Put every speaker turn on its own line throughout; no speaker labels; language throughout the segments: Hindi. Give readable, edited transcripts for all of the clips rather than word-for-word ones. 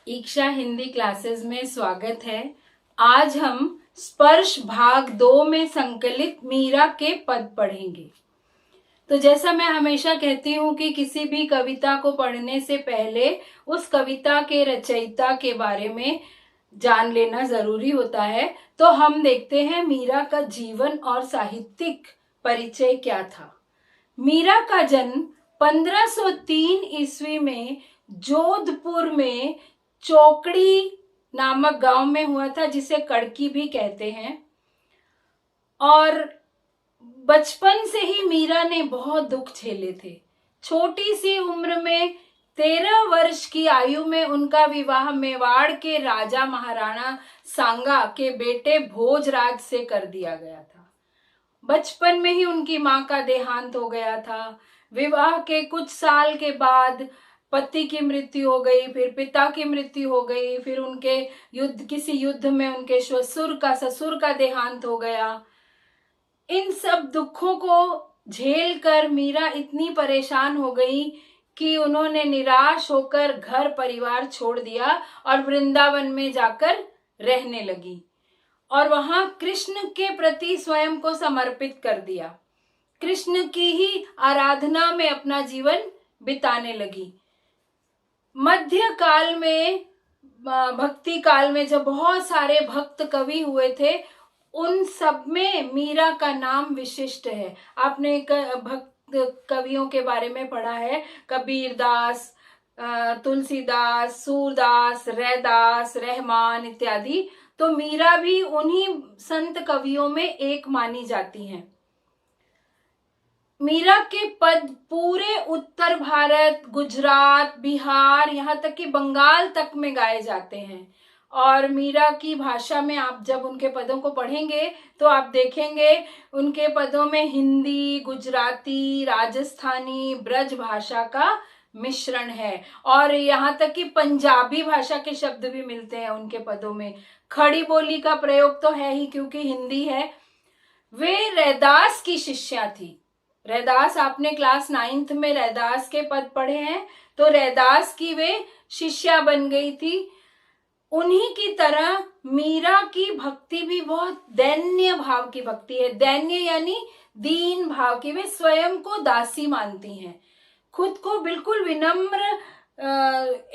ईक्षा हिंदी क्लासेस में स्वागत है। आज हम स्पर्श भाग 2 में संकलित मीरा के पद पढ़ेंगे। तो जैसा मैं हमेशा कहती हूँ कि किसी भी कविता को पढ़ने से पहले उस कविता के रचयिता के बारे में जान लेना जरूरी होता है। तो हम देखते हैं मीरा का जीवन और साहित्यिक परिचय क्या था। मीरा का जन्म 1503 ईस्वी में जोधपुर में चौकड़ी नामक गांव में हुआ था, जिसे कड़की भी कहते हैं। और बचपन से ही मीरा ने बहुत दुख झेले थे। छोटी सी उम्र में 13 वर्ष की आयु में उनका विवाह मेवाड़ के राजा महाराणा सांगा के बेटे भोजराज से कर दिया गया था। बचपन में ही उनकी मां का देहांत हो गया था। विवाह के कुछ साल के बाद पति की मृत्यु हो गई, फिर पिता की मृत्यु हो गई, फिर उनके किसी युद्ध में उनके ससुर का देहांत हो गया। इन सब दुखों को झेल कर मीरा इतनी परेशान हो गई कि उन्होंने निराश होकर घर परिवार छोड़ दिया और वृंदावन में जाकर रहने लगी और वहां कृष्ण के प्रति स्वयं को समर्पित कर दिया। कृष्ण की ही आराधना में अपना जीवन बिताने लगी। मध्य काल में, भक्ति काल में जब बहुत सारे भक्त कवि हुए थे, उन सब में मीरा का नाम विशिष्ट है। आपने भक्त कवियों के बारे में पढ़ा है, कबीरदास, तुलसीदास, सूरदास, रैदास, रहमान इत्यादि। तो मीरा भी उन्हीं संत कवियों में एक मानी जाती हैं। मीरा के पद पूरे उत्तर भारत, गुजरात, बिहार, यहाँ तक कि बंगाल तक में गाए जाते हैं। और मीरा की भाषा में आप जब उनके पदों को पढ़ेंगे तो आप देखेंगे उनके पदों में हिंदी, गुजराती, राजस्थानी, ब्रज भाषा का मिश्रण है। और यहाँ तक कि पंजाबी भाषा के शब्द भी मिलते हैं उनके पदों में। खड़ी बोली का प्रयोग तो है ही क्योंकि हिंदी है। वे रैदास की शिष्या थी। रैदास, आपने क्लास 9th में रैदास के पद पढ़े हैं, तो रैदास की वे शिष्या बन गई थी। उन्हीं की तरह मीरा की भक्ति भी बहुत दैन्य भाव की भक्ति है। दैन्य यानी दीन भाव की। वे स्वयं को दासी मानती हैं, खुद को बिल्कुल विनम्र,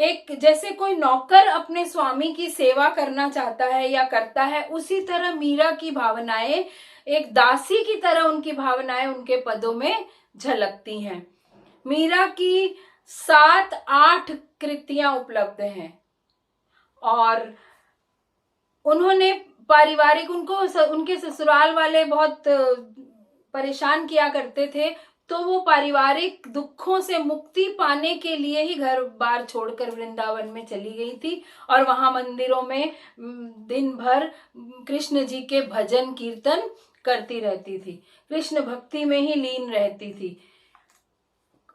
एक जैसे कोई नौकर अपने स्वामी की सेवा करना चाहता है या करता है, उसी तरह मीरा की भावनाएं, एक दासी की तरह उनकी भावनाएं उनके पदों में झलकती हैं। मीरा की 7-8 कृतियां उपलब्ध हैं और उन्होंने पारिवारिक, उनके ससुराल वाले बहुत परेशान किया करते थे, तो वो पारिवारिक दुखों से मुक्ति पाने के लिए ही घर बार छोड़कर वृंदावन में चली गई थी और वहां मंदिरों में दिन भर कृष्ण जी के भजन कीर्तन करती रहती थी। कृष्ण भक्ति में ही लीन रहती थी।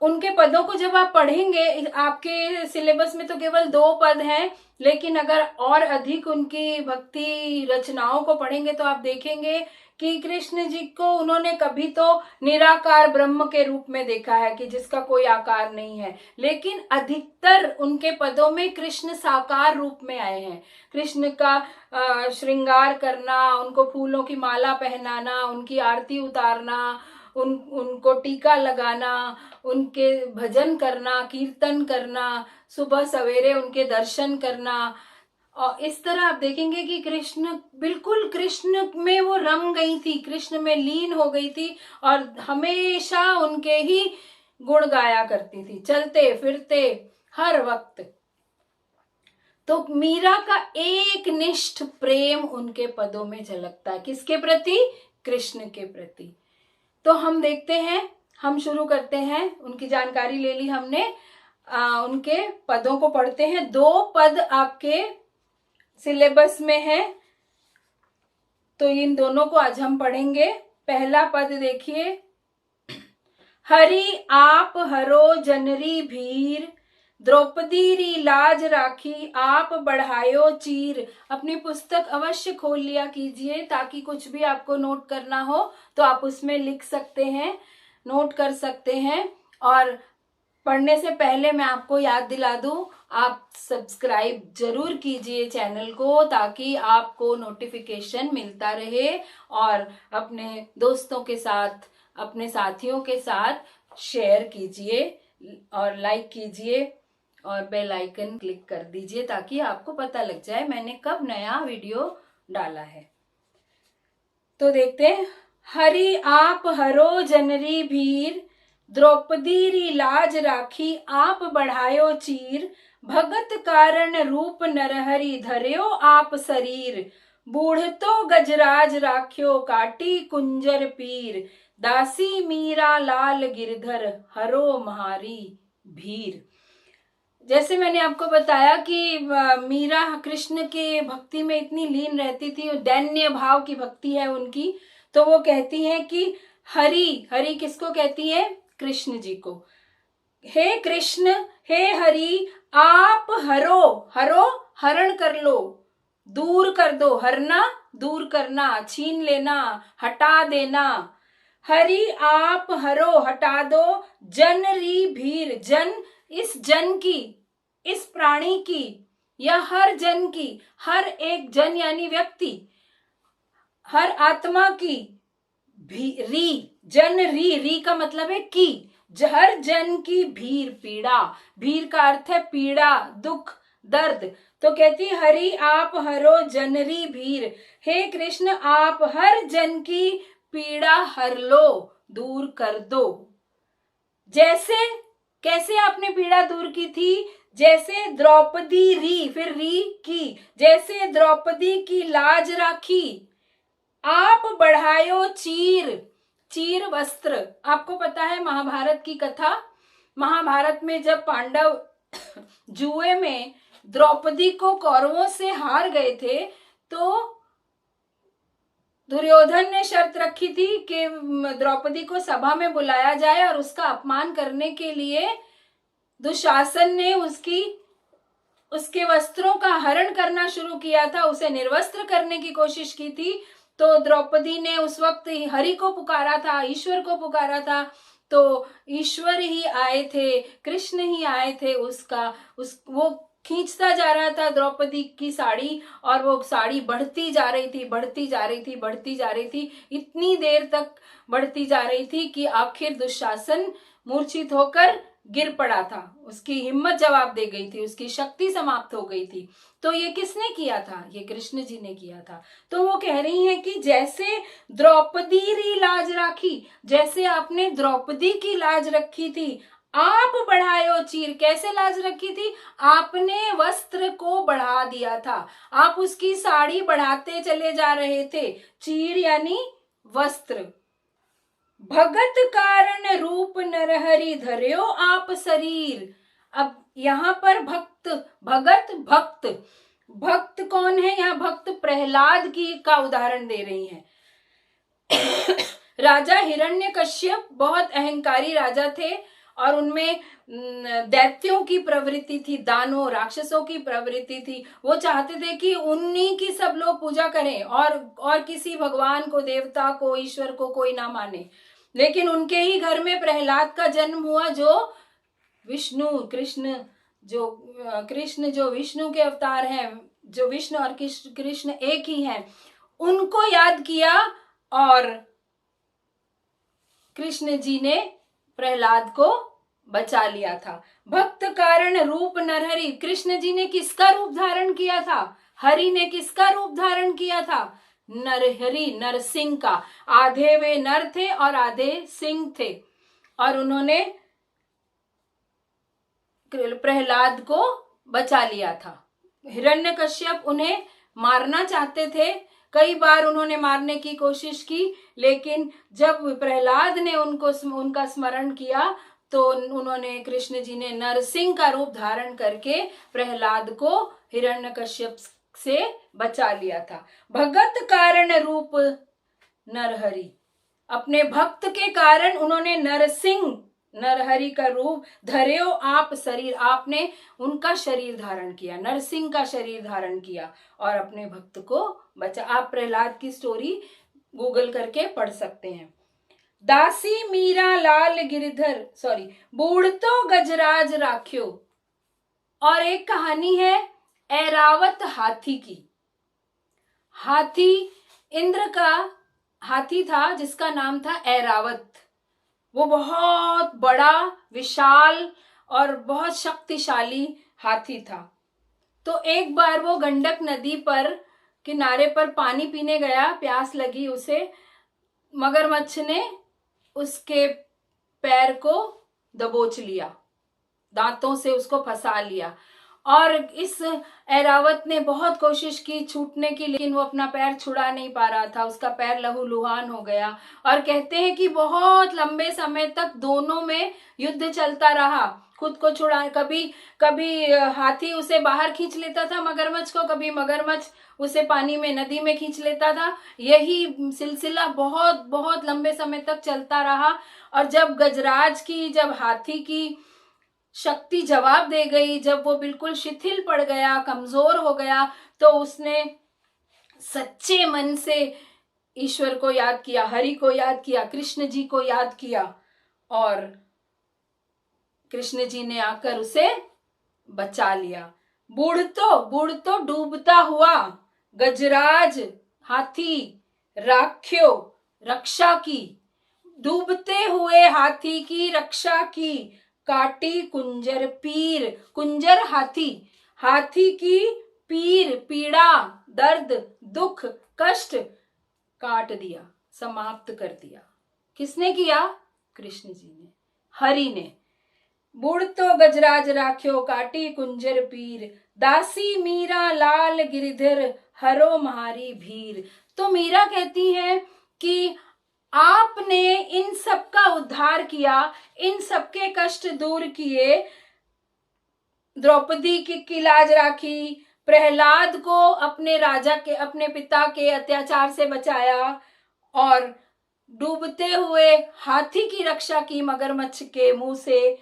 उनके पदों को जब आप पढ़ेंगे, आपके सिलेबस में तो केवल 2 पद हैं, लेकिन अगर और अधिक उनकी भक्ति रचनाओं को पढ़ेंगे तो आप देखेंगे कि कृष्ण जी को उन्होंने कभी तो निराकार ब्रह्म के रूप में देखा है कि जिसका कोई आकार नहीं है, लेकिन अधिकतर उनके पदों में कृष्ण साकार रूप में आए हैं। कृष्ण का श्रृंगार करना, उनको फूलों की माला पहनाना, उनकी आरती उतारना, उनको टीका लगाना, उनके भजन करना, कीर्तन करना, सुबह सवेरे उनके दर्शन करना। और इस तरह आप देखेंगे कि बिल्कुल कृष्ण में वो रम गई थी, कृष्ण में लीन हो गई थी और हमेशा उनके ही गुण गाया करती थी, चलते फिरते हर वक्त। तो मीरा का एक निष्ठ प्रेम उनके पदों में झलकता है। किसके प्रति? कृष्ण के प्रति। तो हम देखते हैं, हम शुरू करते हैं। उनकी जानकारी ले ली हमने, उनके पदों को पढ़ते हैं। 2 पद आपके सिलेबस में है, तो इन दोनों को आज हम पढ़ेंगे। पहला पद देखिए, हरि आप हरो जनरी भीर, द्रौपदी री लाज राखी आप बढ़ायो चीर। अपनी पुस्तक अवश्य खोल लिया कीजिए ताकि कुछ भी आपको नोट करना हो तो आप उसमें लिख सकते हैं, नोट कर सकते हैं। और पढ़ने से पहले मैं आपको याद दिला दूं, आप सब्सक्राइब जरूर कीजिए चैनल को, ताकि आपको नोटिफिकेशन मिलता रहे, और अपने दोस्तों के साथ, अपने साथियों के साथ शेयर कीजिए और लाइक कीजिए और बेल आइकन क्लिक कर दीजिए, ताकि आपको पता लग जाए मैंने कब नया वीडियो डाला है। तो देखते हैं। हरि आप हरो जनरी भीर, द्रौपदी री लाज राखी आप बढ़ायो चीर, भगत कारण रूप नरहरि धर्यो आप शरीर, बूढ़तो गजराज राख्यो काटी कुंजर पीर, दासी मीरा लाल गिरधर हरो महारी भीर। जैसे मैंने आपको बताया कि मीरा कृष्ण के भक्ति में इतनी लीन रहती थी, दैन्य भाव की भक्ति है उनकी, तो वो कहती हैं कि हरि, हरि किसको कहती है? कृष्ण जी को। हे कृष्ण, हे हरि, आप हरो, हरो हरण कर लो, दूर कर दो, हरना दूर करना, छीन लेना, हटा देना। हरि आप हरो, हटा दो, जन री भीर, जन इस जन की, इस प्राणी की, या हर जन की, हर एक जन यानी व्यक्ति, हर आत्मा की, री जन, री का मतलब है की, हर जन की भीर, पीड़ा, भीर का अर्थ है पीड़ा, दुख, दर्द। तो कहती हरि आप हरो जनरी भीर, हे कृष्ण आप हर जन की पीड़ा हर लो, दूर कर दो। जैसे, कैसे आपने पीड़ा दूर की थी? जैसे द्रौपदी री, फिर री की, जैसे द्रौपदी की लाज राखी, आप बढ़ायो चीर, चीर वस्त्र। आपको पता है महाभारत की कथा, महाभारत में जब पांडव जुए में द्रौपदी को कौरवों से हार गए थे, तो दुर्योधन ने शर्त रखी थी कि द्रौपदी को सभा में बुलाया जाए, और उसका अपमान करने के लिए दुशासन ने उसके वस्त्रों का हरण करना शुरू किया था, उसे निर्वस्त्र करने की कोशिश की थी। तो द्रौपदी ने उस वक्त हरि को पुकारा था, ईश्वर को पुकारा था, तो ईश्वर ही आए थे, कृष्ण ही आए थे, वो खींचता जा रहा था द्रौपदी की साड़ी, और वो साड़ी बढ़ती जा रही थी, बढ़ती जा रही थी, बढ़ती जा रही थी, इतनी देर तक बढ़ती जा रही थी कि आखिर दुशासन मूर्छित होकर गिर पड़ा था, उसकी हिम्मत जवाब दे गई थी, उसकी शक्ति समाप्त हो गई थी। तो ये किसने किया था? ये कृष्ण जी ने किया था। तो वो कह रही हैं कि जैसे द्रौपदी री लाज राखी, जैसे आपने द्रौपदी की लाज रखी थी, आप बढ़ायो चीर। कैसे लाज रखी थी? आपने वस्त्र को बढ़ा दिया था, आप उसकी साड़ी बढ़ाते चले जा रहे थे, चीर यानी वस्त्र। भगत कारण रूप नरहरि धर्यो आप शरीर। अब यहाँ पर भक्त, भगत, भक्त, भक्त कौन है? यहाँ भक्त प्रहलाद की का उदाहरण दे रही हैं। राजा हिरण्यकश्यप बहुत अहंकारी राजा थे, और उनमें दैत्यों की प्रवृत्ति थी, दानों राक्षसों की प्रवृत्ति थी। वो चाहते थे कि उन्हीं की सब लोग पूजा करें, और किसी भगवान को, देवता को, ईश्वर को कोई ना माने। लेकिन उनके ही घर में प्रहलाद का जन्म हुआ, जो विष्णु, कृष्ण जो विष्णु के अवतार हैं, जो विष्णु और कृष्ण एक ही हैं, उनको याद किया, और कृष्ण जी ने प्रहलाद को बचा लिया था। भक्त कारण रूप नरहरि। कृष्ण जी ने किसका रूप धारण किया था? हरि ने किसका रूप धारण किया था? नरहरि, नरसिंह का। आधे वे नर थे और आधे सिंह थे, और उन्होंने प्रहलाद को बचा लिया था। हिरण्यकश्यप उन्हें मारना चाहते थे, कई बार उन्होंने मारने की कोशिश की, लेकिन जब प्रहलाद ने उनका स्मरण किया, तो उन्होंने, कृष्ण जी ने नरसिंह का रूप धारण करके प्रहलाद को हिरण्यकश्यप से बचा लिया था। भगत कारण रूप नरहरि। अपने भक्त के कारण उन्होंने नरहरि का रूप धर्यो आप शरीर। आपने उनका शरीर धारण किया, नरसिंह का शरीर धारण किया, और अपने भक्त को बचा। आप प्रहलाद की स्टोरी गूगल करके पढ़ सकते हैं। दासी मीरा लाल गिरधर, बूढ़तो गजराज राख्यो। और एक कहानी है ऐरावत हाथी की। हाथी, इंद्र का हाथी था जिसका नाम था ऐरावत। वो बहुत बड़ा, विशाल और बहुत शक्तिशाली हाथी था। तो एक बार वो गंडक नदी पर किनारे पर पानी पीने गया, प्यास लगी उसे। मगरमच्छ ने उसके पैर को दबोच लिया, दांतों से उसको फंसा लिया। और इस ऐरावत ने बहुत कोशिश की छूटने की, लेकिन वो अपना पैर छुड़ा नहीं पा रहा था। उसका पैर लहूलुहान हो गया। और कहते हैं कि बहुत लंबे समय तक दोनों में युद्ध चलता रहा। खुद को छुड़ा, कभी कभी हाथी उसे बाहर खींच लेता था मगरमच्छ को, कभी मगरमच्छ उसे पानी में, नदी में खींच लेता था। यही सिलसिला बहुत बहुत लंबे समय तक चलता रहा। और जब हाथी की शक्ति जवाब दे गई, जब वो बिल्कुल शिथिल पड़ गया, कमजोर हो गया, तो उसने सच्चे मन से ईश्वर को याद किया, हरि को याद किया, कृष्ण जी को याद किया। और कृष्ण जी ने आकर उसे बचा लिया। बूढ़ तो डूबता हुआ गजराज हाथी राख्यो रक्षा की। डूबते हुए हाथी की रक्षा की, काटी कुंजर पीर। कुंजर हाथी, हाथी की पीर, पीड़ा, दर्द, दुख, कष्ट काट दिया, समाप्त कर दिया। किसने किया? कृष्ण जी ने, हरि ने। बुढ़ तो गजराज राख्यो, काटी कुंजर पीर। दासी मीरा लाल गिरधर, हरो म्हारी भीर। तो मीरा कहती है कि आपने इन सब का उद्धार किया, इन सबके कष्ट दूर किए, द्रौपदी की लाज राखी, प्रहलाद को अपने राजा के, अपने पिता के अत्याचार से बचाया, और डूबते हुए हाथी की रक्षा की मगरमच्छ के मुंह से।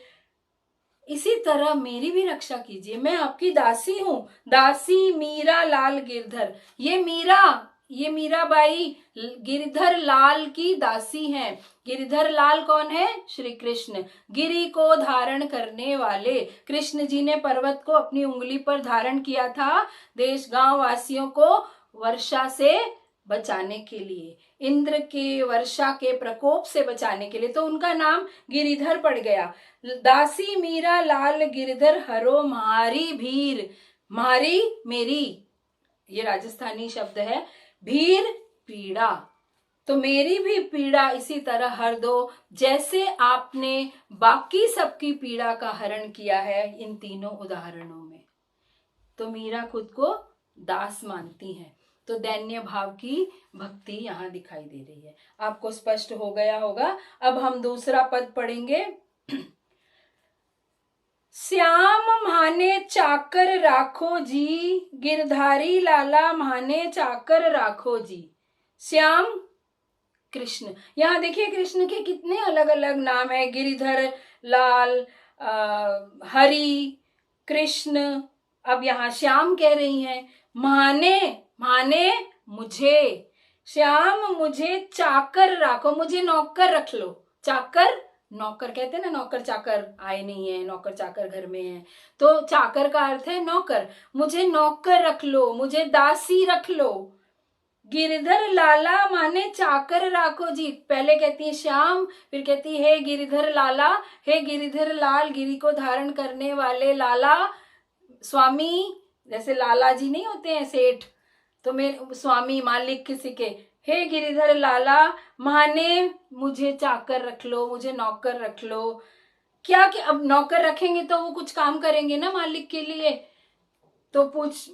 इसी तरह मेरी भी रक्षा कीजिए, मैं आपकी दासी हूं। दासी मीरा लाल गिरधर। ये मीराबाई गिरधर लाल की दासी हैं। गिरधर लाल कौन है? श्री कृष्ण, गिरी को धारण करने वाले। कृष्ण जी ने पर्वत को अपनी उंगली पर धारण किया था, देश गांव वासियों को वर्षा से बचाने के लिए, इंद्र के वर्षा के प्रकोप से बचाने के लिए। तो उनका नाम गिरिधर पड़ गया। दासी मीरा लाल गिरधर, हरो म्हारी भीर। म्हारी मेरी, ये राजस्थानी शब्द है। भीर पीड़ा, तो मेरी भी पीड़ा इसी तरह हर दो, जैसे आपने बाकी सबकी पीड़ा का हरण किया है इन तीनों उदाहरणों में। तो मीरा खुद को दास मानती हैं। तो दैन्य भाव की भक्ति यहाँ दिखाई दे रही है। आपको स्पष्ट हो गया होगा। अब हम दूसरा पद पढ़ेंगे। श्याम म्हाने चाकर राखो जी, गिरधारी लाला म्हाने चाकर राखो जी। श्याम कृष्ण, यहाँ देखिए कृष्ण के कितने अलग अलग नाम है। गिरिधर लाल, हरि, कृष्ण। अब यहाँ श्याम कह रही हैं। म्हाने, म्हाने मुझे, श्याम मुझे चाकर राखो, मुझे नौकर रख लो। चाकर, नौकर कहते हैं ना, नौकर चाकर आए नहीं है, नौकर चाकर घर में है, तो चाकर का अर्थ है नौकर। मुझे नौकर रख लो, मुझे दासी रख लो। गिरधर लाला माने चाकर राखो जी। पहले कहती है श्याम, फिर कहती है गिरधर लाला, हे गिरधर लाल, गिरी को धारण करने वाले लाला, स्वामी। जैसे लाला जी नहीं होते हैं सेठ, तो मेरे स्वामी, मालिक किसी के। हे गिरिधर लाला, माने मुझे चाकर रख लो, मुझे नौकर रख लो। क्या कि अब नौकर रखेंगे तो वो कुछ काम करेंगे ना मालिक के लिए। तो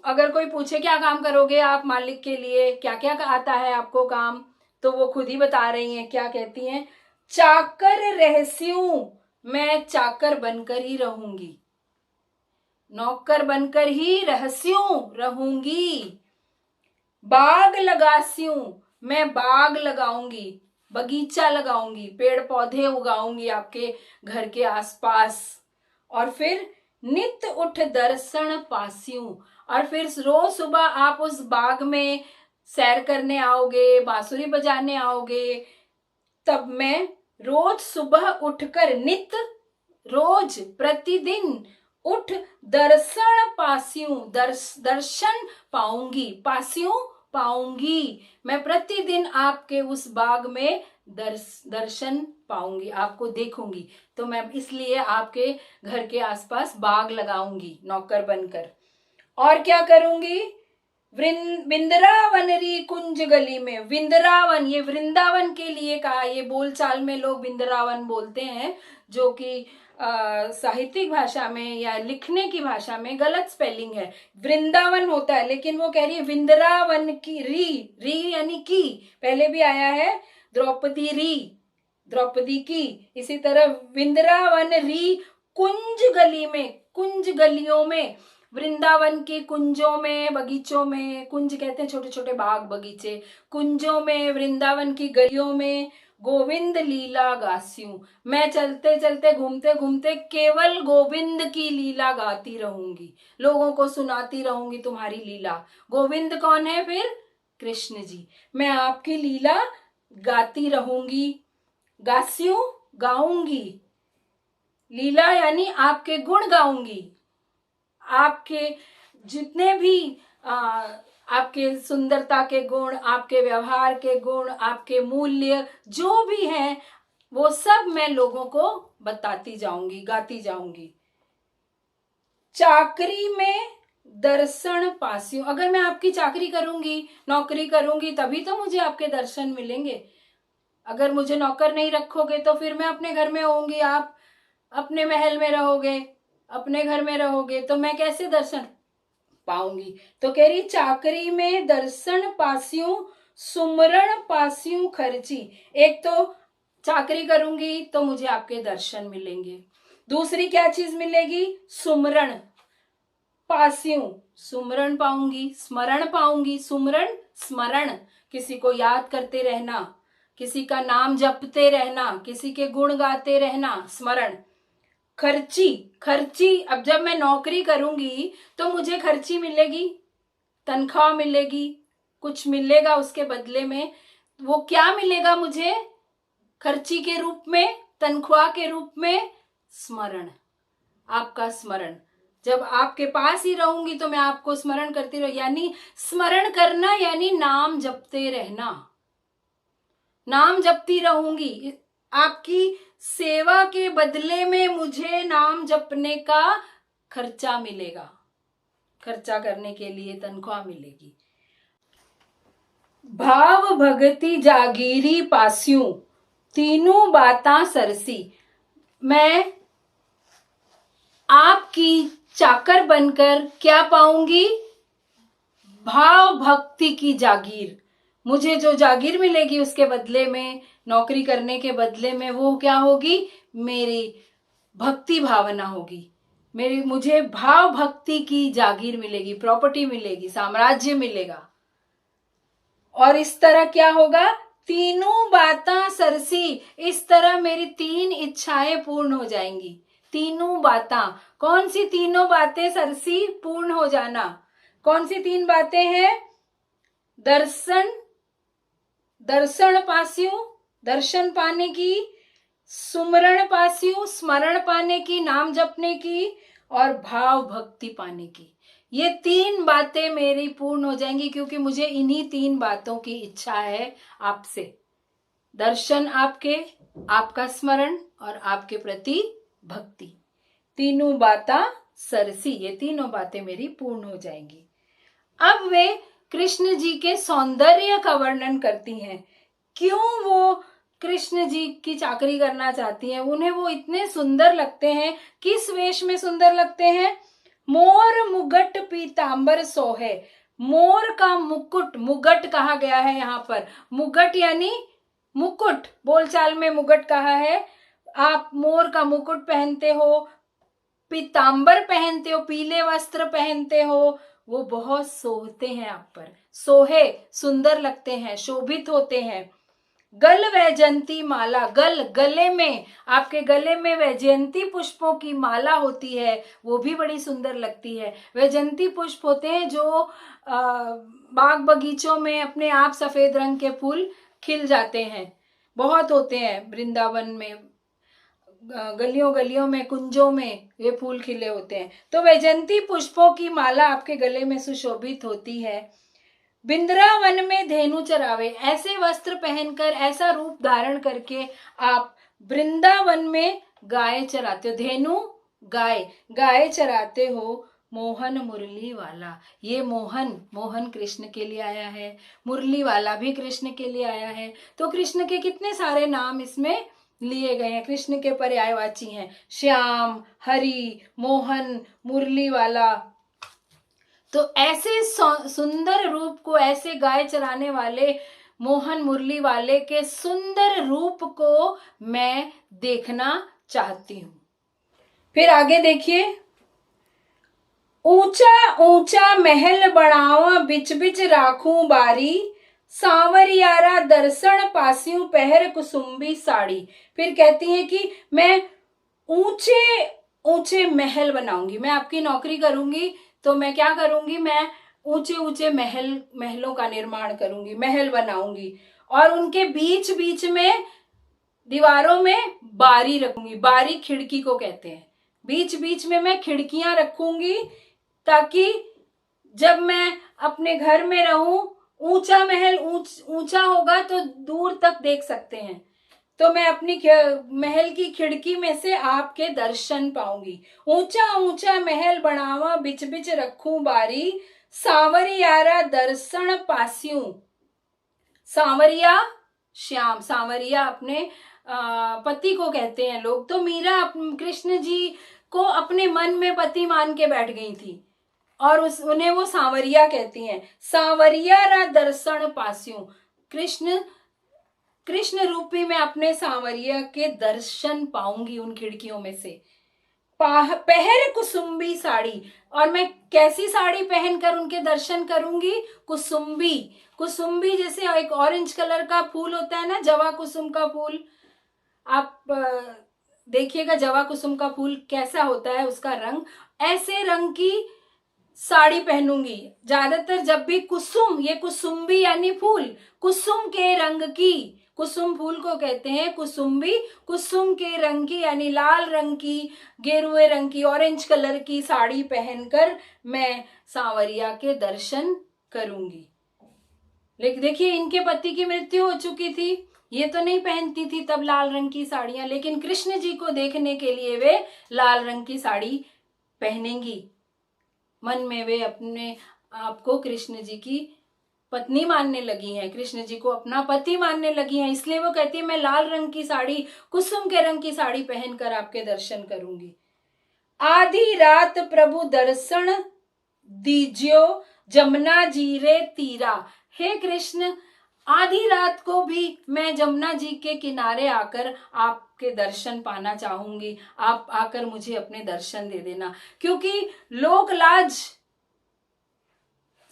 अगर कोई पूछे क्या काम करोगे आप मालिक के लिए, क्या क्या आता है आपको काम, तो वो खुद ही बता रही हैं। क्या कहती हैं? चाकर रहस्यूं, मैं चाकर बनकर ही रहूंगी, नौकर बनकर ही रहस्यूं रहूंगी। बाग लगास्यूं, मैं बाग लगाऊंगी, बगीचा लगाऊंगी, पेड़ पौधे उगाऊंगी आपके घर के आसपास। और फिर नित उठ दर्शन पास्यूं, और फिर रोज सुबह आप उस बाग में सैर करने आओगे, बांसुरी बजाने आओगे, तब मैं रोज सुबह उठकर, नित रोज प्रतिदिन उठ दर्शन पास्यूं, दर्शन पाऊंगी, पास्यूं पाऊंगी, मैं प्रतिदिन आपके उस बाग में दर्शन पाऊंगी, आपको देखूंगी। तो मैं इसलिए आपके घर के आसपास बाग लगाऊंगी नौकर बनकर। और क्या करूंगी? विंद्रावनरी कुंज गली में, विंद्रावन ये वृंदावन के लिए कहा, ये बोलचाल में लोग विंद्रावन बोलते हैं, जो कि साहित्यिक भाषा में या लिखने की भाषा में गलत स्पेलिंग है, वृंदावन होता है, लेकिन वो कह रही है विंद्रावन की, री यानी की, पहले भी आया है द्रौपदी री, द्रौपदी की, इसी तरह विंद्रावन री कुंज गली में, कुंज गलियों में, वृंदावन के कुंजों में, बगीचों में, कुंज कहते हैं छोटे छोटे बाग बगीचे, कुंजों में, वृंदावन की गलियों में गोविंद लीला गास्यूं, मैं चलते चलते घूमते घूमते केवल गोविंद की लीला गाती रहूंगी, लोगों को सुनाती रहूंगी तुम्हारी लीला। गोविंद कौन है फिर? कृष्ण जी। मैं आपकी लीला गाती रहूंगी, गास्यूं गाऊंगी, लीला यानी आपके गुण गाऊंगी, आपके जितने भी आपके सुंदरता के गुण, आपके व्यवहार के गुण, आपके मूल्य जो भी हैं, वो सब मैं लोगों को बताती जाऊंगी, गाती जाऊंगी। चाकरी में दर्शन पास्यूं, अगर मैं आपकी चाकरी करूंगी, नौकरी करूंगी, तभी तो मुझे आपके दर्शन मिलेंगे। अगर मुझे नौकर नहीं रखोगे तो फिर मैं अपने घर में होंगी, आप अपने महल में रहोगे, अपने घर में रहोगे, तो मैं कैसे दर्शन पाऊंगी? तो कह रही चाकरी में दर्शन पास्यूं, सुमरण पास्यूं खर्ची। एक तो चाकरी करूंगी तो मुझे आपके दर्शन मिलेंगे, दूसरी क्या चीज मिलेगी? सुमरण पास्यूं, सुमरण पाऊंगी, स्मरण पाऊंगी, सुमरण स्मरण, किसी को याद करते रहना, किसी का नाम जपते रहना, किसी के गुण गाते रहना, स्मरण। खर्ची, खर्ची, अब जब मैं नौकरी करूंगी तो मुझे खर्ची मिलेगी, तनख्वाह मिलेगी, कुछ मिलेगा उसके बदले में। वो क्या मिलेगा मुझे खर्ची के रूप में, तनख्वाह के रूप में? स्मरण, आपका स्मरण। जब आपके पास ही रहूंगी तो मैं आपको स्मरण करती रहूं, यानी स्मरण करना यानी नाम जपते रहना, नाम जपती रहूंगी, आपकी सेवा के बदले में मुझे नाम जपने का खर्चा मिलेगा, खर्चा करने के लिए तनख्वाह मिलेगी। भाव भगति जागीरी पास्यूं, तीनों बातां सरसी, मैं आपकी चाकर बनकर क्या पाऊंगी? भाव भक्ति की जागीर, मुझे जो जागीर मिलेगी उसके बदले में, नौकरी करने के बदले में, वो क्या होगी? मेरी भक्ति भावना होगी, मेरी, मुझे भाव भक्ति की जागीर मिलेगी, प्रॉपर्टी मिलेगी, साम्राज्य मिलेगा। और इस तरह क्या होगा? तीनों बातां सरसी, इस तरह मेरी तीन इच्छाएं पूर्ण हो जाएंगी। तीनों बातां, कौन सी तीनों बातें सरसी पूर्ण हो जाना? कौन सी तीन बातें हैं? दर्शन, दर्शन पास्यूं, दर्शन पाने की, सुमरण पास्यूं, स्मरण पाने की, नाम जपने की, और भाव भक्ति पाने की। ये तीन बातें मेरी पूर्ण हो जाएंगी, क्योंकि मुझे इन्हीं तीन बातों की इच्छा है आपसे। दर्शन आपके, आपका स्मरण और आपके प्रति भक्ति, तीनों बातें सरसी, ये तीनों बातें मेरी पूर्ण हो जाएंगी। अब वे कृष्ण जी के सौंदर्य का वर्णन करती हैं। क्यों वो कृष्ण जी की चाकरी करना चाहती हैं? उन्हें वो इतने सुंदर लगते हैं। किस वेश में सुंदर लगते हैं? मोर मुगट पीतांबर सोहे, मोर का मुकुट, मुगट कहा गया है यहाँ पर, मुगट यानी मुकुट, बोलचाल में मुगट कहा है। आप मोर का मुकुट पहनते हो, पीतांबर पहनते हो, पीले वस्त्र पहनते हो, वो बहुत सोहते हैं आप पर, सोहे सुंदर लगते हैं, शोभित होते हैं। गल वैजयंती माला, गल गले में, आपके गले में वैजयंती पुष्पों की माला होती है, वो भी बड़ी सुंदर लगती है। वैजयंती पुष्प होते हैं जो बाग बगीचों में अपने आप सफेद रंग के फूल खिल जाते हैं, बहुत होते हैं वृंदावन में, गलियों गलियों में, कुंजों में ये फूल खिले होते हैं। तो वैजंती पुष्पों की माला आपके गले में सुशोभित होती है। बिंद्रावन में धेनु चरावे, ऐसे वस्त्र पहनकर, ऐसा रूप धारण करके आप वृंदावन में गाय चराते हो। धेनु गाय, गाय चराते हो। मोहन मुरली वाला, ये मोहन कृष्ण के लिए आया है, मुरली वाला भी कृष्ण के लिए आया है। तो कृष्ण के कितने सारे नाम इसमें लिए गए हैं, कृष्ण के पर्यायवाची हैं। श्याम, हरि, मोहन, मुरली वाला। तो ऐसे सुंदर रूप को, ऐसे गाय चराने वाले मोहन मुरली वाले के सुंदर रूप को मैं देखना चाहती हूं। फिर आगे देखिए, ऊंचा ऊंचा महल बनावा, बिच बिच राखूं बारी, सांवरियारा दर्शन पासियों पहर कुसुम्बी साड़ी। फिर कहती है कि मैं ऊंचे ऊंचे महल बनाऊंगी, मैं आपकी नौकरी करूंगी तो मैं क्या करूंगी, मैं ऊंचे ऊंचे महलों का निर्माण करूंगी, महल बनाऊंगी, और उनके बीच बीच में दीवारों में बारी रखूंगी। बारी खिड़की को कहते हैं। बीच बीच में मैं खिड़कियां रखूंगी ताकि जब मैं अपने घर में रहूं, ऊंचा महल ऊंचा होगा तो दूर तक देख सकते हैं, तो मैं अपनी महल की खिड़की में से आपके दर्शन पाऊंगी। ऊंचा ऊंचा महल बनावा, बिच बिच रखूं बारी, सांवरियारा दर्शन पास्यूं। सांवरिया श्याम, सांवरिया अपने पति को कहते हैं लोग। तो मीरा कृष्ण जी को अपने मन में पति मान के बैठ गई थी और उन्हें वो सांवरिया कहती हैं। सांवरियारा दर्शन पास्यूं, कृष्ण रूपी मैं अपने सांवरिया के दर्शन पाऊंगी उन खिड़कियों में से। पहर कुसुम्बी साड़ी, और मैं कैसी साड़ी पहनकर उनके दर्शन करूंगी, कुसुम्बी। कुसुम्बी जैसे एक ऑरेंज कलर का फूल होता है ना, जवा कुसुम का फूल, आप देखिएगा जवा कुसुम का फूल कैसा होता है, उसका रंग, ऐसे रंग की साड़ी पहनूंगी। ज्यादातर जब भी कुसुम, ये कुसुम्बी यानी फूल, कुसुम के रंग की, कुसुम फूल को कहते हैं कुसुम्बी, कुसुम के रंग की यानी लाल रंग की, गेरुए रंग की, ऑरेंज कलर की साड़ी पहनकर मैं सांवरिया के दर्शन करूंगी। लेकिन देखिए इनके पति की मृत्यु हो चुकी थी, ये तो नहीं पहनती थी तब लाल रंग की साड़ियां, लेकिन कृष्ण जी को देखने के लिए वे लाल रंग की साड़ी पहनेंगी। मन में वे अपने आप को कृष्ण जी की पत्नी मानने लगी हैं, कृष्ण जी को अपना पति मानने लगी हैं, इसलिए वो कहती है मैं लाल रंग की साड़ी, कुसुम के रंग की साड़ी पहनकर आपके दर्शन करूंगी। आधी रात प्रभु दर्शन दीजियो, जमुना जी रे तीरा। हे कृष्ण, आधी रात को भी मैं जमुना जी के किनारे आकर आपके दर्शन पाना चाहूंगी, आप आकर मुझे अपने दर्शन दे देना। क्योंकि लोक लाज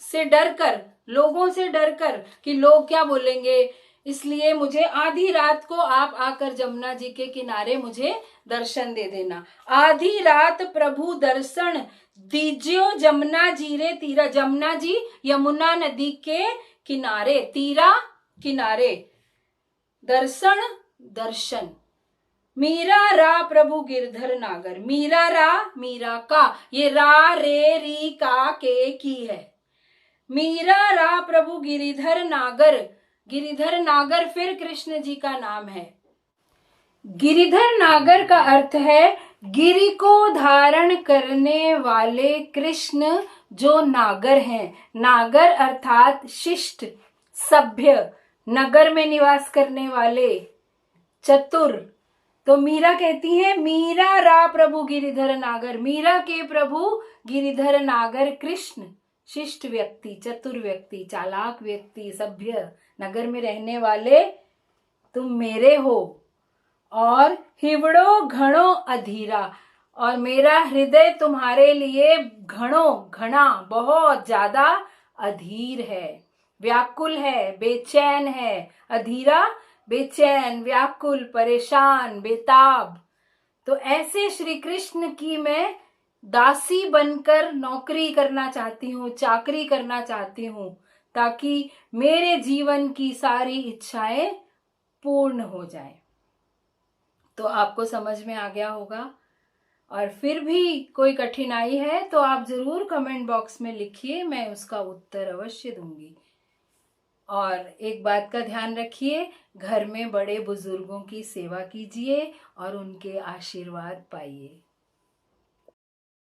से डरकर, लोगों से डरकर कि लोग क्या बोलेंगे, इसलिए मुझे आधी रात को आप आकर जमुना जी के किनारे मुझे दर्शन दे देना। आधी रात प्रभु दर्शन दीजियो, जमुना जी रे तीरा। जमुना जी यमुना नदी के किनारे, तीरा किनारे, दर्शन दर्शन। मीरा रा प्रभु गिरधर नागर। मीरा रा, मीरा का, ये रा रे री का के की है। मीरा रा प्रभु गिरिधर नागर। गिरिधर नागर फिर कृष्ण जी का नाम है। गिरिधर नागर का अर्थ है गिरि को धारण करने वाले कृष्ण जो नागर हैं। नागर अर्थात शिष्ट, सभ्य, नगर में निवास करने वाले, चतुर। तो मीरा कहती है मीरा रा प्रभु गिरिधर नागर। मीरा के प्रभु गिरिधर नागर कृष्ण शिष्ट व्यक्ति, चतुर व्यक्ति, चालाक व्यक्ति, सभ्य, नगर में रहने वाले तुम मेरे हो। और हिवड़ो घणो अधीरा, और मेरा हृदय तुम्हारे लिए घणो, घना, बहुत ज्यादा अधीर है, व्याकुल है, बेचैन है। अधीरा बेचैन, व्याकुल, परेशान, बेताब। तो ऐसे श्री कृष्ण की मैं दासी बनकर नौकरी करना चाहती हूँ, चाकरी करना चाहती हूँ, ताकि मेरे जीवन की सारी इच्छाएं पूर्ण हो जाए। तो आपको समझ में आ गया होगा। और फिर भी कोई कठिनाई है तो आप ज़रूर कमेंट बॉक्स में लिखिए, मैं उसका उत्तर अवश्य दूंगी। और एक बात का ध्यान रखिए, घर में बड़े बुजुर्गों की सेवा कीजिए और उनके आशीर्वाद पाइए।